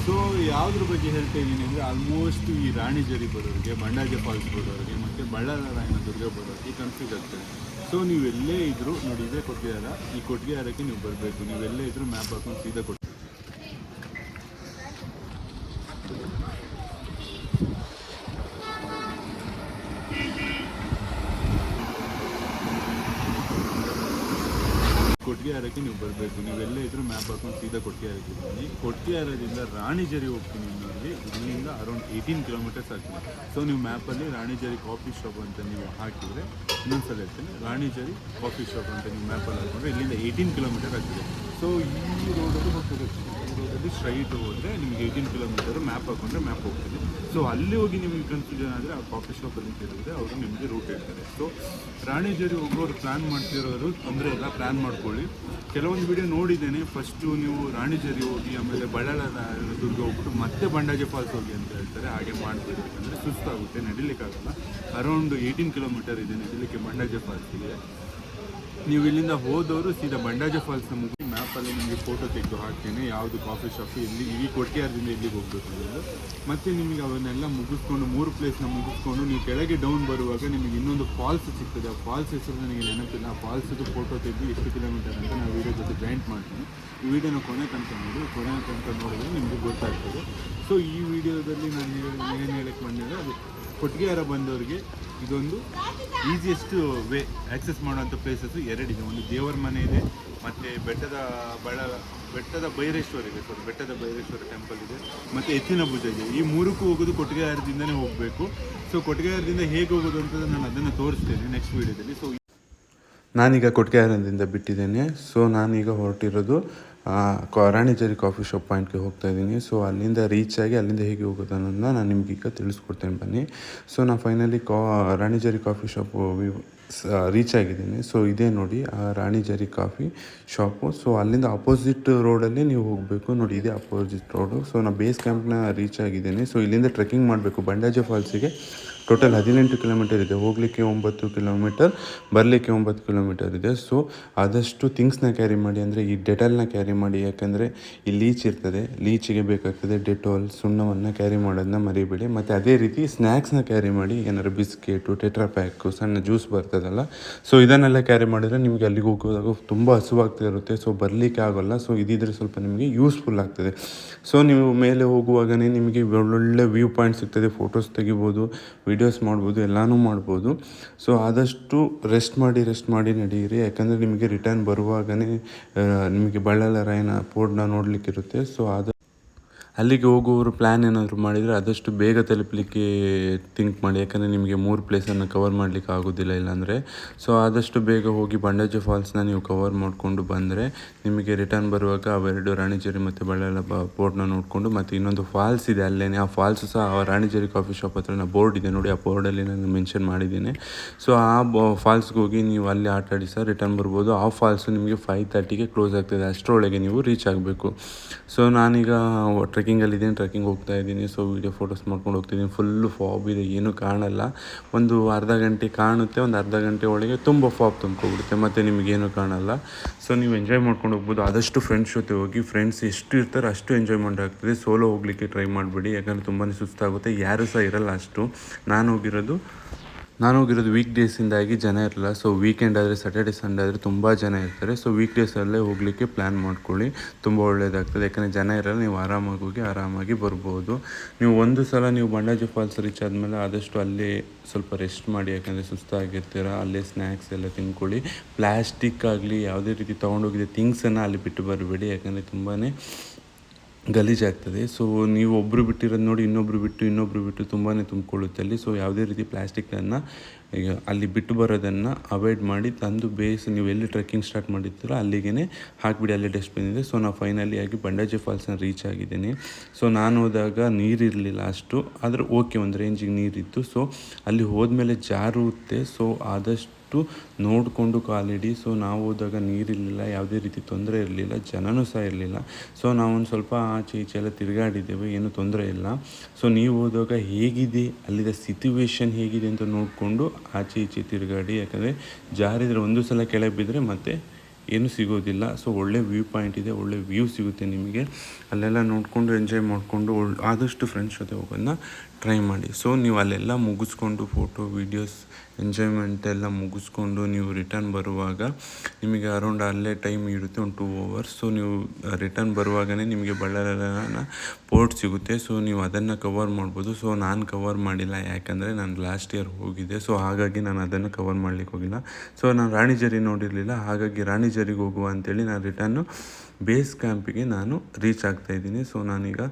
So ಯಾವುದ್ರ ಬಗ್ಗೆ ಹೇಳ್ತಾ ಇದ್ದೀನಿ ಅಂದರೆ ಆಲ್ಮೋಸ್ಟ್ ಈ ರಾಣಿಜರಿ ಬರೋರಿಗೆ, ಬಂಡಾಜೆ ಫಾಲ್ಸ್ ಬರೋರಿಗೆ ಮತ್ತು ಬಳ್ಳಾರಾಯನ ದುರ್ಗ ಬರೋರಿಗೆ ಕನ್ಫ್ಯೂಸ್ ಆಗ್ತದೆ. ಸೊ ನೀವು ಎಲ್ಲೇ ಇದ್ದರೂ ನೋಡಿ, ಇದೇ ಕೊಟ್ಟಿಗೆಹಾರ, ಈ ಕೊಟ್ಟಿಗೆಹಾರಕ್ಕೆ ನೀವು ಬರಬೇಕು. ನೀವು ಎಲ್ಲೇ ಇದ್ದರೂ ಮ್ಯಾಪ್ ಹಾಕೊಂಡು ಸೀದಾ ಕೊಟ್ಟಿಗೆಹಾರಕ್ಕೆ ನೀವು ಬರಬೇಕು. ನೀವು ಎಲ್ಲೇ ಇದ್ದರೂ ಮ್ಯಾಪ್ ಹಾಕೊಂಡು ಸೀದಾ ಕೊಟ್ಟಿಗೆಹಾರಕ್ಕೆ ಬನ್ನಿ. ಕೊಟ್ಟಿಗೆಹಾರದಿಂದ ರಾಣಿಜರಿ ಹೋಗ್ತೀನಿ ಅನ್ನೋರಿಗೆ ಇಲ್ಲಿಂದ ಅರೌಂಡ್ 18 ಕಿಲೋಮೀಟರ್ಸ್ ಆಗ್ತದೆ. ಸೊ ನೀವು ಮ್ಯಾಪಲ್ಲಿ ರಾಣಿಜರಿ ಕಾಫಿ ಶಾಪ್ ಅಂತ ನೀವು ಹಾಕಿದರೆ, ಇನ್ನೊಂದ್ಸಲ ಹೇಳ್ತೇನೆ, ರಾಣಿಜರಿ ಕಾಫಿ ಶಾಪ್ ಅಂತ ನೀವು ಮ್ಯಾಪಲ್ಲಿ ಹಾಕೊಂಡ್ರೆ ಇಲ್ಲಿಂದ 18 ಕಿಲೋಮೀಟರ್ ಆಗ್ತದೆ. ಸೊ ಈ ರೋಡಲ್ಲಿ ಹೋಗ್ತದೆ. ಈ ರೋಡಲ್ಲಿ ಸ್ಟ್ರೈಟ್ ಹೋದರೆ ನಿಮಗೆ 18 ಕಿಲೋಮೀಟರ್ ಮ್ಯಾಪ್ ಹಾಕೊಂಡ್ರೆ ಮ್ಯಾಪ್ ಹೋಗ್ತದೆ. ಸೊ ಅಲ್ಲಿ ಹೋಗಿ ನಿಮಗೆ ಕನ್ಫ್ಯೂಷನ್ ಆದರೆ ಆ ಕಾಫಿ ಶಾಪಲ್ಲಿ ಕೇಳಿದ್ರೆ ಅವರು ನಿಮಗೆ ರೂಟ್ ಹೇಳ್ತಾರೆ. ಸೊ ರಾಣಿಜರಿ ಹೋಗೋರು ಪ್ಲ್ಯಾನ್ ಮಾಡ್ತಿರೋರು ತೊಂದರೆ ಇಲ್ಲ, ಪ್ಲ್ಯಾನ್ ಮಾಡ್ಕೊಳ್ಳಿ. ಕೆಲವೊಂದು ವಿಡಿಯೋ ನೋಡಿದ್ದೇನೆ, ಫಸ್ಟು ನೀವು ರಾಣಿಜರಿ ಹೋಗಿ ಆಮೇಲೆ ಬಳ್ಳಾರಾಯನ ದುರ್ಗ ಹೋಗ್ಬಿಟ್ಟು ಮತ್ತೆ ಬಂಡಾಜೆ ಫಾಲ್ಸ್ ಹೋಗಿ ಅಂತ ಹೇಳ್ತಾರೆ. ಹಾಗೆ ಮಾಡಬೇಡಿ, ಯಾಕಂದರೆ ಸುಸ್ತಾಗುತ್ತೆ, ನಡಿಲಿಕ್ಕಾಗಲ್ಲ. ಅರೌಂಡ್ 18 ಕಿಲೋಮೀಟರ್ ಇದೆ ನಡಿಲಿಕ್ಕೆ ಬಂಡಾಜೆ ಫಾಲ್ಸ್ಗೆ. ನೀವು ಇಲ್ಲಿಂದ ಹೋದವರು ಸೀದಾ ಬಂಡಾಜೆ ಫಾಲ್ಸ್ನ ಮುಗಿ ಮ್ಯಾಪಲ್ಲಿ ನಿಮಗೆ ಫೋಟೋ ತೆಗೆದು ಹಾಕ್ತೇನೆ, ಯಾವುದು ಕಾಫಿ ಶಾಪು ಎಲ್ಲಿ, ಈ ಕೊಟ್ಟಿಗೆಹಾರದಿಂದ ಎಲ್ಲಿಗೆ ಹೋಗಬೇಕು ಅನ್ನೋದು. ಮತ್ತು ನಿಮಗೆ ಅವನ್ನೆಲ್ಲ ಮುಗಿಸ್ಕೊಂಡು 3 ಪ್ಲೇಸ್ನ ಮುಗಿಸ್ಕೊಂಡು ನೀವು ಕೆಳಗೆ ಡೌನ್ ಬರುವಾಗ ನಿಮಗೆ ಇನ್ನೊಂದು ಫಾಲ್ಸ್ ಸಿಗ್ತದೆ. ಆ ಫಾಲ್ಸ್ ಹೆಸರು ನನಗೆ ನೆನಪಿಲ್ಲ. ಆ ಫಾಲ್ಸದು ಫೋಟೋ ತೆಗೆದು ಎಷ್ಟು ಕಿಲೋಮೀಟರ್ ಅಂತ ನಾನು ವೀಡಿಯೋ ಜೊತೆ ಜಾಯಿಂಟ್ ಮಾಡ್ತೀನಿ. ಈ ವಿಡಿಯೋನ ಕೊನೆ ತನಕ ನೋಡಿದ್ರೆ ನಿಮಗೆ ಗೊತ್ತಾಗ್ತದೆ. ಸೊ ಈ ವಿಡಿಯೋದಲ್ಲಿ ನಾನು ಏನು ಹೇಳಕ್ಕೆ ಬಂದರೆ, ಅದು ಕೊಟ್ಟಿಗೆಹಾರ ಬಂದವರಿಗೆ ಇದೊಂದು ಈಸಿಯೆಸ್ಟ್ ವೇ ಆ್ಯಕ್ಸೆಸ್ ಮಾಡುವಂಥ ಪ್ಲೇಸಸ್ಸು ಎರಡಿದೆ. ಒಂದು ದೇವರ ಮನೆ ಇದೆ, ಮತ್ತು ಬೆಟ್ಟದ ಬೈರೇಶ್ವರ ಇದೆ, ಬೆಟ್ಟದ ಬೈರೇಶ್ವರ ಟೆಂಪಲ್ ಇದೆ, ಮತ್ತು ಎತ್ತಿನ ಭುಜ ಇದೆ. ಈ ಮೂರಕ್ಕೂ ಹೋಗೋದು ಕೊಟ್ಟಿಗೆಹಾರದಿಂದನೇ ಹೋಗಬೇಕು. ಸೊ ಕೊಟ್ಟಿಗೆಹಾರದಿಂದ ಹೇಗೆ ಹೋಗೋದು ಅಂತ ನಾನು ಅದನ್ನು ತೋರಿಸ್ತೇನೆ ನೆಕ್ಸ್ಟ್ ವೀಡಿಯೋದಲ್ಲಿ. ಸೊ ನಾನೀಗ ಕೊಟ್ಟಿಗೆಹಾರದಿಂದ ಬಿಟ್ಟಿದ್ದೇನೆ. ಸೊ ನಾನೀಗ ಹೊರಟಿರೋದು ರಾಣಿಜರಿ ಕಾಫಿ ಶಾಪ್ ಪಾಯಿಂಟ್ಗೆ ಹೋಗ್ತಾ ಇದ್ದೀನಿ. ಸೊ ಅಲ್ಲಿಂದ ರೀಚ್ ಆಗಿ ಅಲ್ಲಿಂದ ಹೇಗೆ ಹೋಗೋದು ಅನ್ನೋದನ್ನ ನಾನು ನಿಮಗೀಗ ತಿಳಿಸ್ಕೊಡ್ತೇನೆ ಬನ್ನಿ. ಸೊ ನಾನು ಫೈನಲಿ ರಾಣಿಜರಿ ಕಾಫಿ ಶಾಪು ರೀಚ್ ಆಗಿದ್ದೀನಿ. ಸೊ ಇದೇ ನೋಡಿ ಆ ರಾಣಿಜರಿ ಕಾಫಿ ಶಾಪು. ಸೊ ಅಲ್ಲಿಂದ ಅಪೋಸಿಟ್ ರೋಡಲ್ಲಿ ನೀವು ಹೋಗಬೇಕು. ನೋಡಿ ಇದೇ ಅಪೋಸಿಟ್ ರೋಡು. ಸೊ ನಾನು ಬೇಸ್ ಕ್ಯಾಂಪ್ನ ರೀಚ್ ಆಗಿದ್ದೀನಿ. ಸೊ ಇಲ್ಲಿಂದ ಟ್ರೆಕ್ಕಿಂಗ್ ಮಾಡಬೇಕು ಬಂಡಾಜೆ ಫಾಲ್ಸಿಗೆ. ಟೋಟಲ್ 18 ಕಿಲೋಮೀಟರ್ ಇದೆ. ಹೋಗಲಿಕ್ಕೆ 9 ಕಿಲೋಮೀಟರ್, ಬರಲಿಕ್ಕೆ 9 ಕಿಲೋಮೀಟರ್ ಇದೆ. ಸೊ ಆದಷ್ಟು ಥಿಂಗ್ಸ್ನ ಕ್ಯಾರಿ ಮಾಡಿ, ಅಂದರೆ ಈ ಡೆಟಾಲ್ನ ಕ್ಯಾರಿ ಮಾಡಿ. ಯಾಕಂದರೆ ಈ ಲೀಚ್ ಇರ್ತದೆ, ಲೀಚಿಗೆ ಬೇಕಾಗ್ತದೆ ಡೆಟಾಲ್, ಸುಣ್ಣವನ್ನು ಕ್ಯಾರಿ ಮಾಡೋದನ್ನ ಮರಿಬೇಡಿ. ಮತ್ತು ಅದೇ ರೀತಿ ಸ್ನ್ಯಾಕ್ಸ್ನ ಕ್ಯಾರಿ ಮಾಡಿ, ಏನಾದ್ರು ಬಿಸ್ಕೆಟು, ಟೆಟ್ರಾ ಪ್ಯಾಕು, ಸಣ್ಣ ಜ್ಯೂಸ್ ಬರ್ತದಲ್ಲ, ಸೊ ಇದನ್ನೆಲ್ಲ ಕ್ಯಾರಿ ಮಾಡಿದರೆ ನಿಮಗೆ ಅಲ್ಲಿಗೆ ಹೋಗುವಾಗ ತುಂಬ ಹಸುವಾಗ್ತಿರುತ್ತೆ. ಸೊ ಬರಲಿಕ್ಕೆ ಆಗೋಲ್ಲ. ಸೊ ಇದಿದ್ರೆ ಸ್ವಲ್ಪ ನಿಮಗೆ ಯೂಸ್ಫುಲ್ ಆಗ್ತದೆ. ಸೊ ನೀವು ಮೇಲೆ ಹೋಗುವಾಗಲೇ ನಿಮಗೆ ಒಳ್ಳೊಳ್ಳೆ ವ್ಯೂ ಪಾಯಿಂಟ್ ಸಿಗ್ತದೆ, ಫೋಟೋಸ್ ತೆಗಿಬೋದು, ವೀಡಿಯೋಸ್ ಮಾಡ್ಬೋದು, ಎಲ್ಲನೂ ಮಾಡ್ಬೋದು. ಸೊ ಆದಷ್ಟು ರೆಸ್ಟ್ ಮಾಡಿ ನಡೀರಿ. ಯಾಕಂದರೆ ನಿಮಗೆ ರಿಟರ್ನ್ ಬರುವಾಗಲೇ ನಿಮಗೆ ಬಳ್ಳಾರಾಯನ ಪೋರ್ಟ್ನ ನೋಡಲಿಕ್ಕಿರುತ್ತೆ. ಸೊ ಅಲ್ಲಿಗೆ ಹೋಗುವವರು ಪ್ಲ್ಯಾನ್ ಏನಾದರೂ ಮಾಡಿದರೆ ಆದಷ್ಟು ಬೇಗ ತಲುಪಲಿಕ್ಕೆ ಥಿಂಕ್ ಮಾಡಿ. ಯಾಕಂದರೆ ನಿಮಗೆ 3 ಪ್ಲೇಸನ್ನು ಕವರ್ ಮಾಡಲಿಕ್ಕೆ ಆಗೋದಿಲ್ಲ ಇಲ್ಲಾಂದರೆ. ಸೊ ಆದಷ್ಟು ಬೇಗ ಹೋಗಿ ಬಂಡಾಜೆ ಫಾಲ್ಸ್ನ ನೀವು ಕವರ್ ಮಾಡಿಕೊಂಡು ಬಂದರೆ ನಿಮಗೆ ರಿಟರ್ನ್ ಬರುವಾಗ ಅವೆರಡು ರಾಣಿಜರಿ ಮತ್ತು ಬಳ್ಳಾರ ಪೋರ್ಟ್ನ ನೋಡಿಕೊಂಡು, ಮತ್ತು ಇನ್ನೊಂದು ಫಾಲ್ಸ್ ಇದೆ ಅಲ್ಲೇ. ಆ ಫಾಲ್ಸು ಸಹ ಆ ರಾಣಿಜರಿ ಕಾಫಿ ಶಾಪ್ ಹತ್ರ ಬೋರ್ಡ್ ಇದೆ ನೋಡಿ, ಆ ಬೋರ್ಡಲ್ಲಿ ನಾನು ಮೆನ್ಷನ್ ಮಾಡಿದ್ದೀನಿ. ಸೊ ಆ ಫಾಲ್ಸ್ಗೆ ಹೋಗಿ ನೀವು ಅಲ್ಲಿ ಆಟ ಆಡಿ ಸಹ ರಿಟರ್ನ್ ಬರ್ಬೋದು. ಆ ಫಾಲ್ಸು ನಿಮಗೆ 5:30ಗೆ ಕ್ಲೋಸ್ ಆಗ್ತದೆ. ಅಷ್ಟರೊಳಗೆ ನೀವು ರೀಚ್ ಆಗಬೇಕು. ಸೊ ನಾನೀಗ ಟ್ರೆಕ್ಕಿಂಗ್ ಹೋಗ್ತಾ ಇದ್ದೀನಿ. ಸೊ ವೀಡಿಯೋ ಫೋಟೋಸ್ ಮಾಡ್ಕೊಂಡು ಹೋಗ್ತಿದ್ದೀನಿ. ಫುಲ್ಲು ಫಾಬ್ ಇದೆ, ಏನೂ ಕಾಣಲ್ಲ. ಒಂದು ಅರ್ಧ ಗಂಟೆ ಕಾಣುತ್ತೆ, ಒಂದು ಅರ್ಧ ಗಂಟೆ ಒಳಗೆ ತುಂಬ ಫಾಬ್ ತುಂಬ್ಕೊಬಿಡುತ್ತೆ, ಮತ್ತು ನಿಮಗೇನು ಕಾಣಲ್ಲ. ಸೊ ನೀವು ಎಂಜಾಯ್ ಮಾಡ್ಕೊಂಡು ಹೋಗ್ಬೋದು. ಆದಷ್ಟು ಫ್ರೆಂಡ್ಸ್ ಜೊತೆ ಹೋಗಿ. ಫ್ರೆಂಡ್ಸ್ ಎಷ್ಟು ಇರ್ತಾರೆ ಅಷ್ಟು ಎಂಜಾಯ್ಮೆಂಟ್ ಆಗ್ತದೆ. ಸೋಲೋ ಹೋಗಲಿಕ್ಕೆ ಟ್ರೈ ಮಾಡಬೇಡಿ, ಯಾಕಂದರೆ ತುಂಬಾ ಸುಸ್ತಾಗುತ್ತೆ. ಯಾರೂ ಸಹ ಇರಲ್ಲ ಅಷ್ಟು. ನಾನು ಹೋಗಿರೋದು ವೀಕ್ ಡೇಸಿಂದಾಗಿ ಜನ ಇರಲ್ಲ. ಸೊ ವೀಕೆಂಡ್ ಆದರೆ, ಸ್ಯಾಟರ್ಡೆ ಸಂಡೇ ಆದರೆ ತುಂಬ ಜನ ಇರ್ತಾರೆ. ಸೊ ವೀಕ್ ಡೇಸಲ್ಲೇ ಹೋಗಲಿಕ್ಕೆ ಪ್ಲ್ಯಾನ್ ಮಾಡ್ಕೊಳ್ಳಿ, ತುಂಬ ಒಳ್ಳೆಯದಾಗ್ತದೆ. ಯಾಕಂದರೆ ಜನ ಇರಲ್ಲ, ನೀವು ಆರಾಮಾಗಿ ಹೋಗಿ ಆರಾಮಾಗಿ ಬರ್ಬೋದು. ನೀವು ಒಂದು ಸಲ ನೀವು ಬಂಡಾಜೆ ಫಾಲ್ಸ್ ರೀಚ್ ಆದಮೇಲೆ ಆದಷ್ಟು ಅಲ್ಲೇ ಸ್ವಲ್ಪ ರೆಸ್ಟ್ ಮಾಡಿ, ಯಾಕಂದರೆ ಸುಸ್ತಾಗಿರ್ತೀರ. ಅಲ್ಲೇ ಸ್ನ್ಯಾಕ್ಸ್ ಎಲ್ಲ ತಿನ್ಕೊಳ್ಳಿ. ಪ್ಲ್ಯಾಸ್ಟಿಕ್ ಆಗಲಿ ಯಾವುದೇ ರೀತಿ ತೊಗೊಂಡೋಗಿದ್ದ ಥಿಂಗ್ಸನ್ನು ಅಲ್ಲಿ ಬಿಟ್ಟು ಬರಬೇಡಿ, ಯಾಕಂದರೆ ತುಂಬಾ ಗಲೀಜಾಗ್ತದೆ. ಸೊ ನೀವು ಒಬ್ಬರು ಬಿಟ್ಟಿರೋದು ನೋಡಿ ಇನ್ನೊಬ್ಬರು ಬಿಟ್ಟು ತುಂಬಾ ತುಂಬಿಕೊಳ್ಳುತ್ತೆ ಅಲ್ಲಿ. ಸೊ ಯಾವುದೇ ರೀತಿ ಪ್ಲ್ಯಾಸ್ಟಿಕ್ಕನ್ನು ಈಗ ಅಲ್ಲಿ ಬಿಟ್ಟು ಬರೋದನ್ನು ಅವಾಯ್ಡ್ ಮಾಡಿ, ತಂದು ನೀವು ಎಲ್ಲಿ ಟ್ರೆಕ್ಕಿಂಗ್ ಸ್ಟಾರ್ಟ್ ಮಾಡಿರ್ತೀರೋ ಅಲ್ಲಿಗೆ ಹಾಕಿಬಿಡಿ, ಅಲ್ಲೇ ಡಸ್ಟ್ಬಿನ್ ಇದೆ. ಸೊ ನಾವು ಫೈನಲಿ ಆಗಿ ಬಂಡಾಜೆ ಫಾಲ್ಸ್ನ ರೀಚ್ ಆಗಿದ್ದೀನಿ. ಸೊ ನಾನು ಹೋದಾಗ ನೀರಿರಲಿಲ್ಲ ಅಷ್ಟು, ಆದರೆ ಓಕೆ, ಒಂದು ರೇಂಜಿಗೆ ನೀರಿತ್ತು. ಸೊ ಅಲ್ಲಿ ಹೋದ್ಮೇಲೆ ಜಾರುತ್ತೆ. ಸೊ ಆದಷ್ಟು ನೋಡಿಕೊಂಡು ಕಾಲಿಡಿ. ಸೊ ನಾವು ಹೋದಾಗ ನೀರಿರಲಿಲ್ಲ, ಯಾವುದೇ ರೀತಿ ತೊಂದರೆ ಇರಲಿಲ್ಲ, ಜನನೂ ಸಹ ಇರಲಿಲ್ಲ. ಸೊ ನಾವೊಂದು ಸ್ವಲ್ಪ ಆಚೆ ಈಚೆ ಎಲ್ಲ ತಿರುಗಾಡಿದ್ದೇವೆ, ಏನೂ ತೊಂದರೆ ಇಲ್ಲ. ಸೊ ನೀವು ಹೋದಾಗ ಹೇಗಿದೆ, ಅಲ್ಲಿನ ಸಿಚುವೇಶನ್ ಹೇಗಿದೆ ಅಂತ ನೋಡಿಕೊಂಡು ಆಚೆ ಈಚೆ ತಿರುಗಾಡಿ. ಯಾಕಂದರೆ ಜಾರಿದರೆ ಒಂದು ಸಲ ಕೆಳಗೆ ಬಿದ್ದರೆ ಮತ್ತೆ ಏನೂ ಸಿಗೋದಿಲ್ಲ. ಸೊ ಒಳ್ಳೆ ವ್ಯೂ ಪಾಯಿಂಟ್ ಇದೆ, ಒಳ್ಳೆ ವ್ಯೂ ಸಿಗುತ್ತೆ ನಿಮಗೆ. ಅಲ್ಲೆಲ್ಲ ನೋಡಿಕೊಂಡು ಎಂಜಾಯ್ ಮಾಡಿಕೊಂಡು ಆದಷ್ಟು ಫ್ರೆಂಡ್ಸ್ ಜೊತೆ ಹೋಗೋದನ್ನ ಟ್ರೈ ಮಾಡಿ. ಸೊ ನೀವು ಅಲ್ಲೆಲ್ಲ ಮುಗಿಸ್ಕೊಂಡು ಫೋಟೋ ವೀಡಿಯೋಸ್ ಎಂಜಾಯ್ಮೆಂಟ್ ಎಲ್ಲ ಮುಗಿಸ್ಕೊಂಡು ನೀವು ರಿಟರ್ನ್ ಬರುವಾಗ ನಿಮಗೆ ಅರೌಂಡ್ ಅಲ್ಲೇ ಟೈಮ್ ಇರುತ್ತೆ, ಒಂದು 2 hours. ಸೊ ನೀವು ರಿಟರ್ನ್ ಬರುವಾಗಲೇ ನಿಮಗೆ ಬಳ್ಳಾರಿನ ಪೋರ್ಟ್ ಸಿಗುತ್ತೆ. ಸೊ ನೀವು ಅದನ್ನು ಕವರ್ ಮಾಡ್ಬೋದು. ಸೊ ನಾನು ಕವರ್ ಮಾಡಿಲ್ಲ, ಯಾಕಂದರೆ ನಾನು ಲಾಸ್ಟ್ ಇಯರ್ ಹೋಗಿದ್ದೆ. ಸೊ ಹಾಗಾಗಿ ನಾನು ಅದನ್ನು ಕವರ್ ಮಾಡಲಿಕ್ಕೆ ಹೋಗಿಲ್ಲ. ಸೊ ನಾನು ರಾಣಿಜರಿ ನೋಡಿರಲಿಲ್ಲ, ಹಾಗಾಗಿ ರಾಣಿಜರಿಗೆ ಹೋಗುವ ಅಂತೇಳಿ ನಾನು ರಿಟರ್ನು ಬೇಸ್ ಕ್ಯಾಂಪಿಗೆ ನಾನು ರೀಚ್ ಆಗ್ತಾಯಿದ್ದೀನಿ. ಸೊ ನಾನೀಗ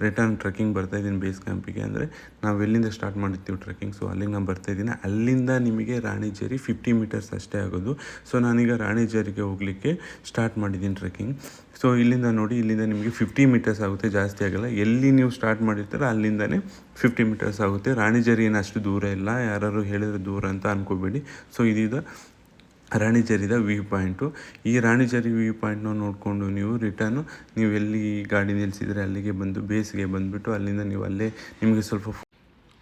ರಿಟರ್ನ್ ಟ್ರೆಕ್ಕಿಂಗ್ ಬರ್ತಾಯಿದ್ದೀನಿ ಬೇಸ್ ಕ್ಯಾಂಪಿಗೆ. ಅಂದರೆ ನಾವು ಎಲ್ಲಿಂದ ಸ್ಟಾರ್ಟ್ ಮಾಡಿರ್ತೀವಿ ಟ್ರೆಕ್ಕಿಂಗ್, ಸೊ ಅಲ್ಲಿಗೆ ನಾನು ಬರ್ತಾಯಿದ್ದೀನಿ. ಅಲ್ಲಿಂದ ನಿಮಗೆ ರಾಣಿಜರಿ 50 meters ಅಷ್ಟೇ ಆಗೋದು. ಸೊ ನಾನೀಗ ರಾಣಿಜರಿಗೆ ಹೋಗಲಿಕ್ಕೆ ಸ್ಟಾರ್ಟ್ ಮಾಡಿದ್ದೀನಿ ಟ್ರೆಕ್ಕಿಂಗ್. ಸೊ ಇಲ್ಲಿಂದ ನೋಡಿ, ಇಲ್ಲಿಂದ ನಿಮಗೆ 50 meters ಆಗುತ್ತೆ, ಜಾಸ್ತಿ ಆಗೋಲ್ಲ. ಎಲ್ಲಿ ನೀವು ಸ್ಟಾರ್ಟ್ ಮಾಡಿರ್ತೀರ ಅಲ್ಲಿಂದನೇ 50 meters ಆಗುತ್ತೆ. ರಾಣಿಜರಿ ಏನು ಅಷ್ಟು ದೂರ ಇಲ್ಲ, ಯಾರು ಹೇಳಿದ್ರೆ ದೂರ ಅಂತ ಅಂದ್ಕೋಬೇಡಿ. ಸೊ ಇದೀಗ ರಾಣಿಜರಿದ ವ್ಯೂ ಪಾಯಿಂಟು. ಈ ರಾಣಿಜರಿ ವ್ಯೂ ಪಾಯಿಂಟ್ನ ನೋಡಿಕೊಂಡು ನೀವು ರಿಟರ್ನು ನೀವು ಎಲ್ಲಿ ಗಾಡಿ ನಿಲ್ಲಿಸಿದರೆ ಅಲ್ಲಿಗೆ ಬಂದು ಬೇಸ್ಗೆ ಬಂದುಬಿಟ್ಟು ಅಲ್ಲಿಂದ ನೀವು ಅಲ್ಲೇ ನಿಮಗೆ ಸ್ವಲ್ಪ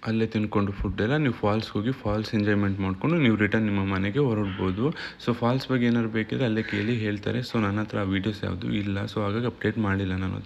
ಅಲ್ಲೇ ತಿನ್ಕೊಂಡು ಫುಡ್ಡೆಲ್ಲ ನೀವು ಫಾಲ್ಸ್ಗೆ ಹೋಗಿ ಫಾಲ್ಸ್ ಎಂಜಾಯ್ಮೆಂಟ್ ಮಾಡಿಕೊಂಡು ನೀವು ರಿಟರ್ನ್ ನಿಮ್ಮ ಮನೆಗೆ ಹೊರಡ್ಬೋದು. ಸೊ ಫಾಲ್ಸ್ ಬಗ್ಗೆ ಏನಾದ್ರು ಬೇಕಿದ್ರೆ ಅಲ್ಲೇ ಕೇಳಿ ಹೇಳ್ತಾರೆ. ಸೊ ನನ್ನ ಹತ್ರ ಆ ವೀಡಿಯೋಸ್ ಯಾವುದು ಇಲ್ಲ, ಸೊ ಹಾಗಾಗಿ ಅಪ್ಡೇಟ್ ಮಾಡಿಲ್ಲ ನಾನು.